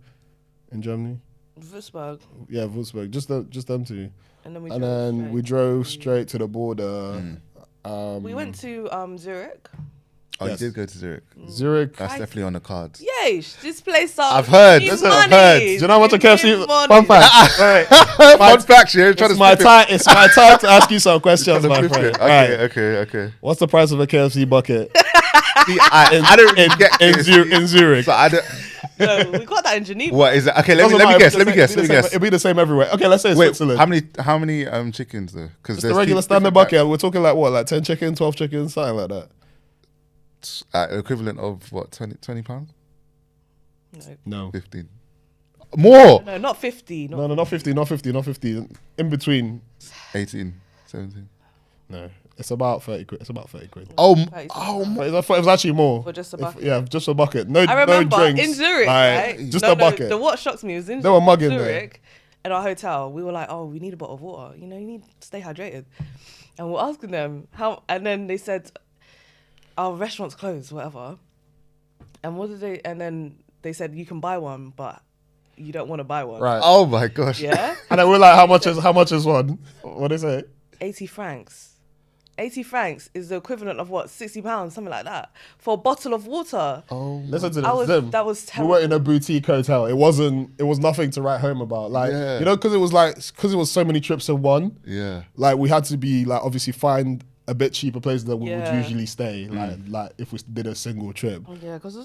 in Germany?
Würzburg.
Yeah, Würzburg. Just them two.
And then
we drove straight to the border.
We went to Zurich.
Oh, you did go to Zurich.
Zurich.
That's definitely on the cards.
Yes, this place.
I've heard. That's what I've heard.
Do you know what a KFC? Fun fact.
Fun fact. You're trying to
It's my time to ask you some questions, my friend.
Okay.
What's the price of a KFC bucket?
See, I don't really get
in Zurich.
So I don't.
No, we got that in Geneva.
What is it? Okay, let me guess.
It'll be the same everywhere. Okay, let's say Switzerland.
How many chickens though? Because
the regular standard bucket. We're talking like 10 chickens, 12 chickens, something like that.
Equivalent of what, 20 pounds?
No.
15. More.
No, not 50.
No, not 50. In between.
18, 17.
No. It's about 30 quid. It's about 30 quid.
Oh,
it was actually more.
For just a bucket.
Just a bucket. No,
I remember
no drinks.
in Zurich, right?
Just a bucket.
What shocks me was in
They were mugging
Zurich, at our hotel, we were like, oh, we need a bottle of water. You need to stay hydrated. And we're asking them how, and then they said, our restaurant's closed, whatever. And then they said, you can buy one, but you don't want to buy one.
Right.
Oh my gosh.
Yeah.
And then we're like, how much is one? What they say?
80 francs. 80 francs is the equivalent of what, 60 pounds, something like that, for a bottle of water.
Oh, listen to this.
That was terrible.
We were in a boutique hotel. It was nothing to write home about. Because it was so many trips in one.
Yeah. Like
we had to be obviously find a bit cheaper places that we would usually stay. Like if we did a single trip.
Yeah, because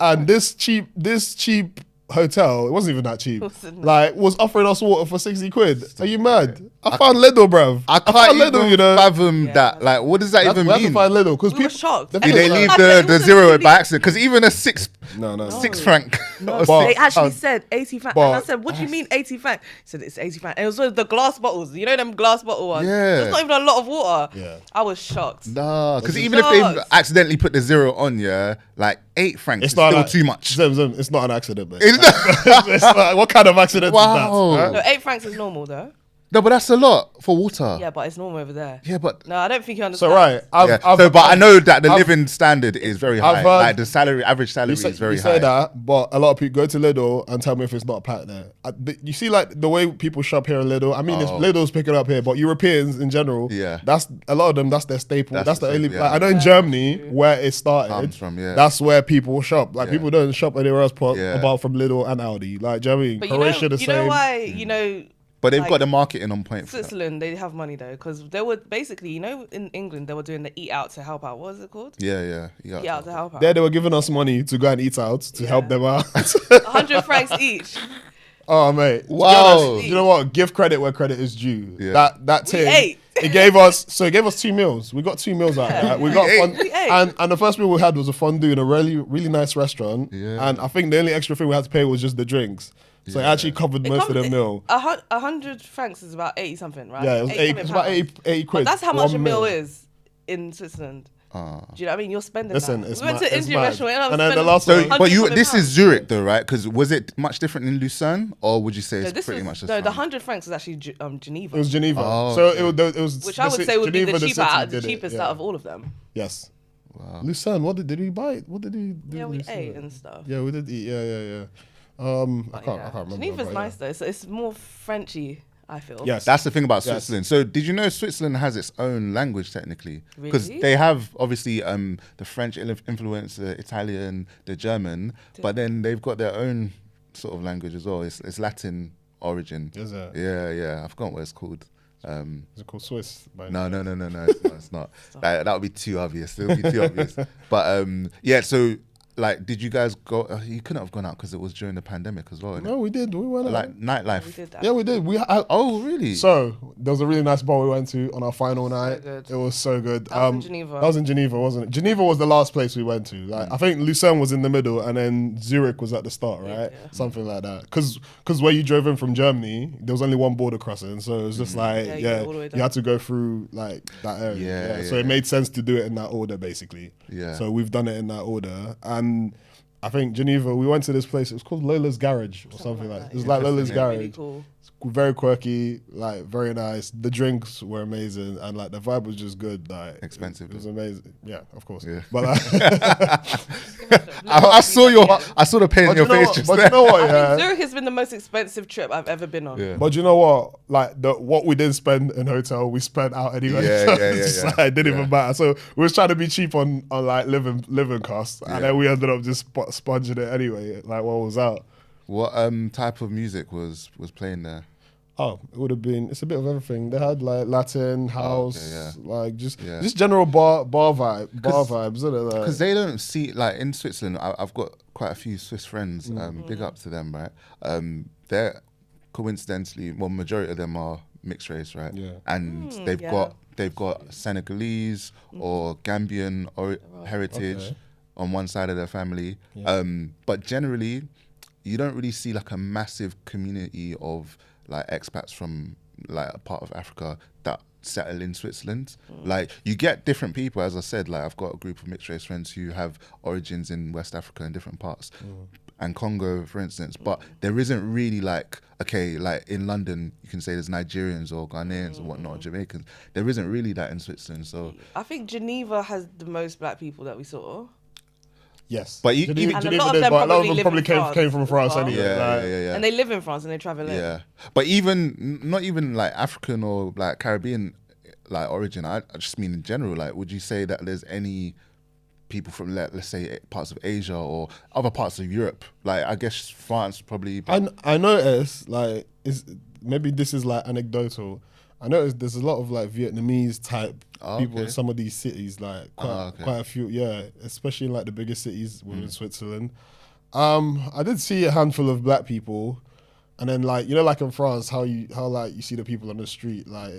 this cheap hotel, it wasn't even that cheap. Was offering us water for 60 quid. Are you mad? I found Lidl, bruv.
I can't even fathom that. Like, what does that even mean?
We had to find Lidl because
people were shocked.
Did they leave the zero by accident? Because even a 6 franc.
No, they actually said 80 francs. And I said, what do you mean 80 francs? He said, it's 80 francs. And it was the glass bottles. You know them glass bottle ones?
Yeah.
There's not even a lot of water.
Yeah.
I was shocked.
Nah, because even if they accidentally put the zero on, 8 francs is still too much.
It's not an accident, man. It's not, what kind of accident is that? Huh?
No, 8 francs is normal, though.
No, but that's a lot for water.
Yeah, but it's normal over there.
Yeah, but
no, I don't think you understand.
So right,
but I know that the living standard is very high. Like the average salary is very high.
You say that, but a lot of people go to Lidl and tell me if it's not packed there. You see, the way people shop here in Lidl. I mean, Lidl's picking up here, but Europeans in general, that's a lot of them. That's their staple. That's the only. I know in Germany where it started.
Comes from,
that's where people shop. People don't shop anywhere else apart from Lidl and Aldi. Like, do you know what I mean?
But
Croatia the same.
You know why?
But they've got the marketing on point.
Switzerland, they have money though, because they were basically, in England, they were doing the eat out to help out. What is it called?
Yeah.
Eat out to help out.
There, they were giving us money to go and eat out to help them out.
100 francs each.
Oh, mate.
Wow.
You know what? Give credit where credit is due.
Yeah.
That thing.
We ate.
It gave us 2 meals. We got 2 meals out of that. We got and the first meal we had was a fondue in a really, really nice restaurant. Yeah. And I think the only extra thing we had to pay was just the drinks. So it actually covered most of the meal.
100 francs is about 80 something, right?
Yeah, it's about 80 quid.
But that's how much a meal is in Switzerland. Do you know what I mean? You're spending that. We went to Indian restaurant and then the last one.
But this is Zurich though, right? Because was it much different in Lucerne, or would you say it's pretty much the same?
No, the 100 francs is actually Geneva.
It was Geneva.
Oh,
so it was
which I would say would be the cheapest out of all of them.
Yes.
Wow.
Lucerne, what did we buy? What did we do?
Yeah, we ate and stuff.
Yeah, we did eat. Yeah. I can't remember.
Geneva's nice though, so it's more Frenchy, I feel.
Yes, that's the thing about Switzerland. So did you know Switzerland has its own language technically? Because they have obviously the French influence, the Italian, the German, but then they've got their own sort of language as well. It's Latin origin.
Is it?
Yeah. I forgot what it's called.
Is it called Swiss?
No. It's not. That would be too obvious. It would be too obvious. But yeah. So like, did you guys go? You couldn't have gone out because it was during the pandemic as well.
No, we did. We went out.
Like nightlife.
We did that.
Yeah, we did.
Oh, really?
So there was a really nice bar we went to on our final night.
Good.
It was so good.
That was in Geneva.
That was in Geneva, wasn't it? Geneva was the last place we went to. Like I think Lucerne was in the middle, and then Zurich was at the start, right?
Yeah.
Something like that. Because where you drove in from Germany, there was only one border crossing, so it was just like
you go all the way down.
you had to go through like that area.
Yeah,
So it made sense to do it in that order, basically.
Yeah.
So we've done it in that order, and I think Geneva, we went to this place. It was called Lola's Garage or something like that. It was like Lola's Garage.
Really cool.
Very quirky, like very nice. The drinks were amazing, and like the vibe was just good. Like
expensive.
It was amazing. Yeah, of course.
Yeah.
But like,
I saw the pain in your face just
but
there.
you know what?
I
Yeah.
think Zurich has been the most expensive trip I've ever been on.
Yeah.
But you know what? Like what we didn't spend in hotel, we spent out anyway.
Yeah,
So
yeah,
it's just
yeah.
like, it didn't even matter. So we was trying to be cheap on like living costs, and then we ended up just sponging it anyway. Like what was out.
What type of music was playing there?
Oh, it would have been. It's a bit of everything. They had like Latin, house, like just general bar vibes, isn't it?
Because they don't see like in Switzerland. I've got quite a few Swiss friends. Big up to them, right? They're coincidentally, well, majority of them are mixed race, right?
Yeah.
And they've got Senegalese or Gambian or heritage on one side of their family.
Yeah.
But generally, you don't really see like a massive community of like expats from like a part of Africa that settle in Switzerland. Like you get different people, as I said, like I've got a group of mixed race friends who have origins in West Africa in different parts and Congo, for instance, but there isn't really like, okay, like in London, you can say there's Nigerians or Ghanaians or whatnot, Jamaicans. There isn't really that in Switzerland. So
I think Geneva has the most black people that we saw.
Yes,
but
Geneva
And a
did,
lot of them
but a lot of
probably
them probably
live in France
came from
as
France
well.
anyway.
yeah.
And they live in France and they travel in.
Yeah, but even not even like African or like Caribbean like origin. I just mean in general. Like, would you say that there's any people from let's say parts of Asia or other parts of Europe? Like, I guess France probably.
I noticed like maybe this is like anecdotal. I noticed there's a lot of like Vietnamese type people in some of these cities, like quite a few, especially in like the bigger cities within Switzerland. I did see a handful of black people, and then like like in France, how like you see the people on the street like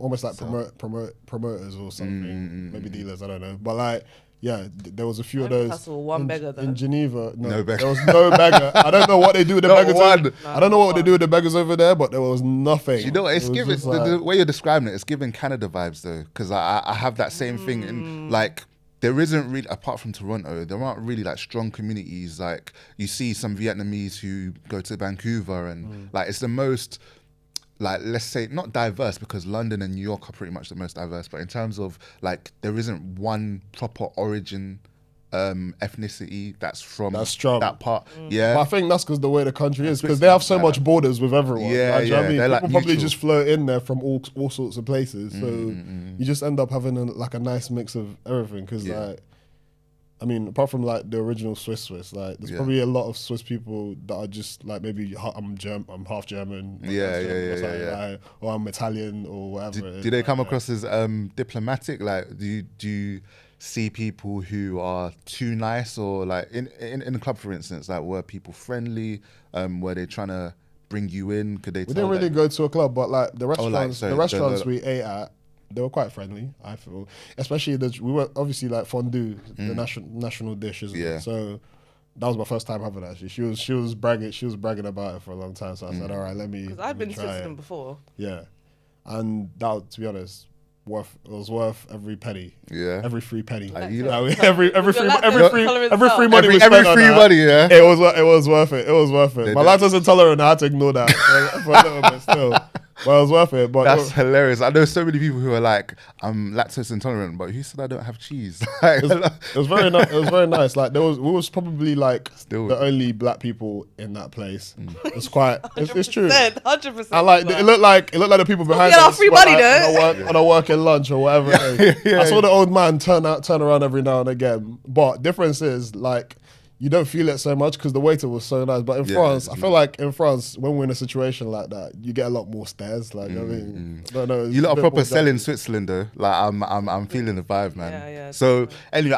almost like promoters or something, maybe dealers, I don't know, but like. Yeah, there was a few of those.
I saw one beggar though.
In Geneva.
No beggar.
There was no beggar. I don't know what they do with the beggars.
one.
I don't know what they do with the beggars over there, but there was nothing.
You know what? It's
was
giving
just
the way you're describing it. It's giving Canada vibes though, because I have that same thing. In like, there isn't really, apart from Toronto, there aren't really like strong communities. Like you see some Vietnamese who go to Vancouver, and like it's the most. Like, let's say, not diverse, because London and New York are pretty much the most diverse, but in terms of, like, there isn't one proper origin ethnicity that's from
strong.
that part. Yeah.
But I think that's because the way the country is, because they have so much borders with everyone.
Yeah,
like, do you know what I mean?
they're,
People
like,
probably
neutral.
just float in there from all sorts of places. So you just end up having a nice mix of everything, because, like, I mean, apart from like the original Swiss, like there's probably a lot of Swiss people that are just like maybe I'm half German, or I'm Italian or whatever.
Do they come across as diplomatic? Like, do you see people who are too nice, or like in the club, for instance, like were people friendly? Were they trying to bring you in? Could they?
We didn't really go to a club, but like the restaurants, we ate at. They were quite friendly, I feel. Especially we were obviously like fondue, the national dish, isn't it? So that was my first time having it, actually. She was bragging about it for a long time. So I said, all right, let me.
Because I've been to
try
Switzerland
it.
before.
Yeah, and that, to be honest, it was worth every penny.
Yeah,
every free penny.
You
every free money
every
we spent on
free
that,
money. Yeah,
it was worth it. It was worth it. My lactose intolerant, I had to ignore that for a little bit still. Well, it was worth it. But
that's hilarious. I know so many people who are like, I'm lactose intolerant, but who said I don't have cheese?
It was very nice. It was very nice. Like we was probably like
Still.
the only black people in that place. It's quite. It's true.
100%.
And like it looked like the people behind
get our
us
free
were,
money,
like,
though.
on a working lunch or whatever. I saw the old man turn around every now and again. But difference is like, you don't feel it so much because the waiter was so nice. But in France, I feel like in France, when we're in a situation like that, you get a lot more stares. Like, I mean, I don't know.
You lot are proper selling Switzerland though. Like, I'm feeling the vibe, man.
Yeah.
So anyway,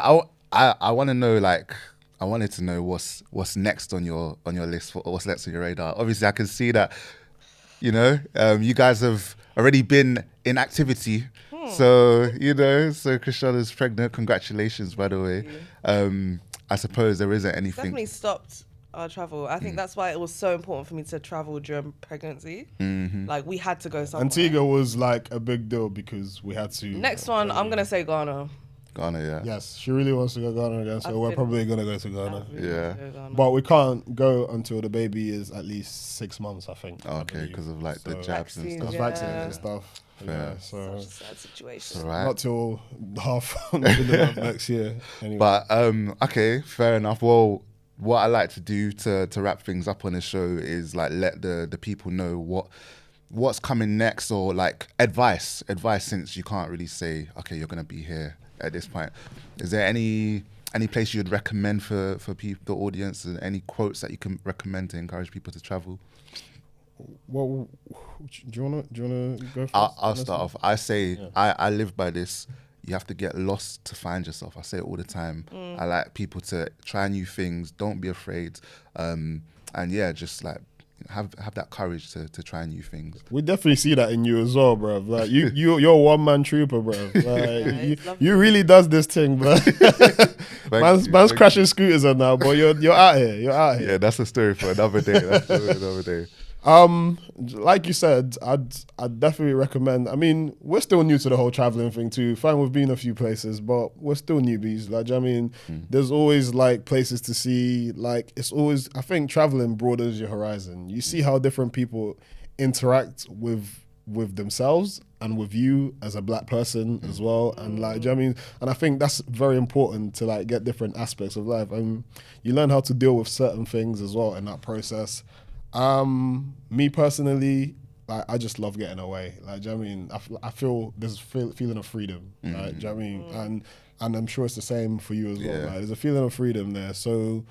I want to know, like, I wanted to know what's next on your list, for what's next on your radar. Obviously, I can see that, you know, you guys have already been in activity. So, you know, so Krishana's pregnant. Congratulations, by the way. I suppose there isn't anything.
Definitely stopped our travel. I think that's why it was so important for me to travel during pregnancy. Like, we had to go somewhere.
Antigua was like a big deal because we had to.
Next one, I'm going to say Ghana.
Ghana, yeah.
Yes, she really wants to go Ghana again, so we're probably going to go to Ghana.
Yeah.
But we can't go until the baby is at least 6 months, I think.
Okay, because of like the jabs and stuff.
Vaccines and stuff. Yeah, so
such a sad situation.
Right.
not till half of next year. Anyway.
But okay, fair enough. Well, what I like to do to wrap things up on the show is like let the people know what's coming next, or like advice, since you can't really say, okay, you're gonna be here at this point. Is there any place you'd recommend for people, the audience, and any quotes that you can recommend to encourage people to travel?
Well, do you wanna go first?
I'll start off. I say I live by this. You have to get lost to find yourself. I say it all the time. I like people to try new things. Don't be afraid. And yeah, just like have that courage to try new things.
We definitely see that in you as well, bro. Like you're a one-man trooper, bro. Like, you really does this thing, bro. man's crashing scooters on now, but you're out here. You're out here.
Yeah, that's a story for another day. That's a story for another day.
Like you said, I'd definitely recommend. I mean, we're still new to the whole traveling thing too. Fine, we've been a few places, but we're still newbies. Like, I mean, there's always like places to see. Like, it's always, I think traveling broadens your horizon. You see how different people interact with themselves and with you as a black person as well. And like, do you know what I mean? And I think that's very important to like get different aspects of life. And you learn how to deal with certain things as well in that process. Me personally, like, I just love getting away. Like, do you know what I mean? I feel there's a feeling of freedom. Like, do you know what I mean? And I'm sure it's the same for you as well. Like, there's a feeling of freedom there. So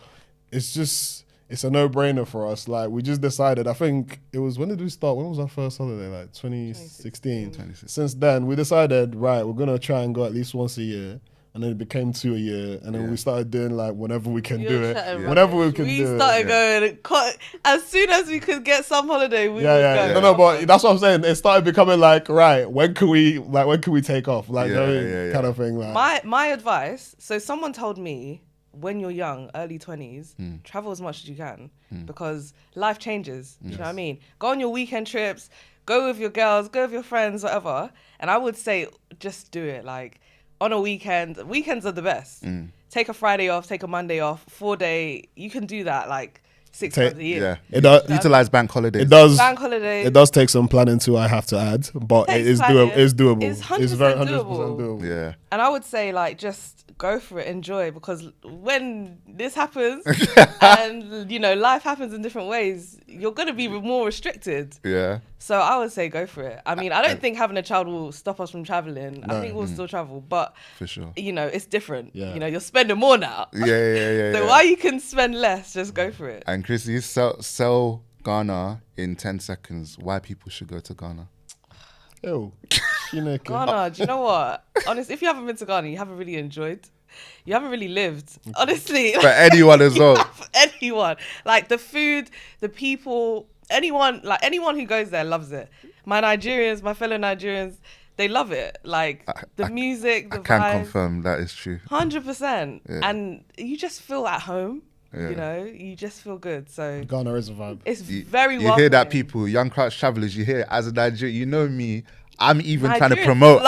it's a no-brainer for us. Like, we just decided, I think it was, when did we start? When was our first holiday? Like 2016. Since then, we decided, right, we're going to try and go at least once a year. And then it became 2 a year, and then we started doing like whenever we can do it. Whenever we can do it. We started
going as soon as we could get some holiday. We would go.
No, but that's what I'm saying. It started becoming like, right, when can we take off? Like, kind of thing. Like,
my advice. So someone told me, when you're young, early 20s, travel as much as you can because life changes. Do you know what I mean? Go on your weekend trips, go with your girls, go with your friends, whatever. And I would say, just do it. Like, on a weekends are the best. Take a Friday off, take a Monday off, 4-day. You can do that like 6 months a year.
Yeah, utilize bank holidays.
It does.
Bank holidays.
It does take some planning too, I have to add, but it is doable. It's doable.
It's 100%
it's very 100% doable.
Yeah.
And I would say, like, just go for it, enjoy, because when this happens and, you know, life happens in different ways, you're going to be more restricted.
Yeah.
So I would say go for it. I mean, I don't think having a child will stop us from traveling. No. I think we'll still travel, but
for sure,
you know, it's different. Yeah. You know, you're spending more now.
Yeah.
So while you can spend less, just go for it.
And Chrissy, sell Ghana in 10 seconds. Why people should go to Ghana?
Ghana, do you know what? Honestly, if you haven't been to Ghana, you haven't really enjoyed. You haven't really lived, honestly.
For anyone as well.
Anyone. Like, the food, the people, anyone who goes there loves it. My fellow Nigerians, they love it. Like, the music, the vibe.
I can confirm that is true.
100%. Yeah. And you just feel at home. Yeah. You know, you just feel good. So
Ghana is a vibe.
It's very welcoming.
You hear that, people, Young Crouch Travellers, you hear it as a Nigerian, you know me. I'm even trying to promote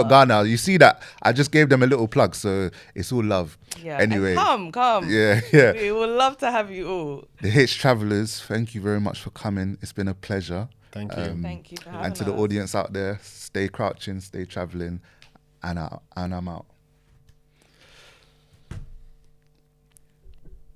Ghana. You see that? I just gave them a little plug, so it's all love.
Yeah.
Anyway.
And come.
Yeah.
We would love to have you all.
The Hitched Travellers, thank you very much for coming. It's been a pleasure.
Thank you.
Thank you for having us.
And to the audience out there, stay crouching, stay travelling, and I'm out.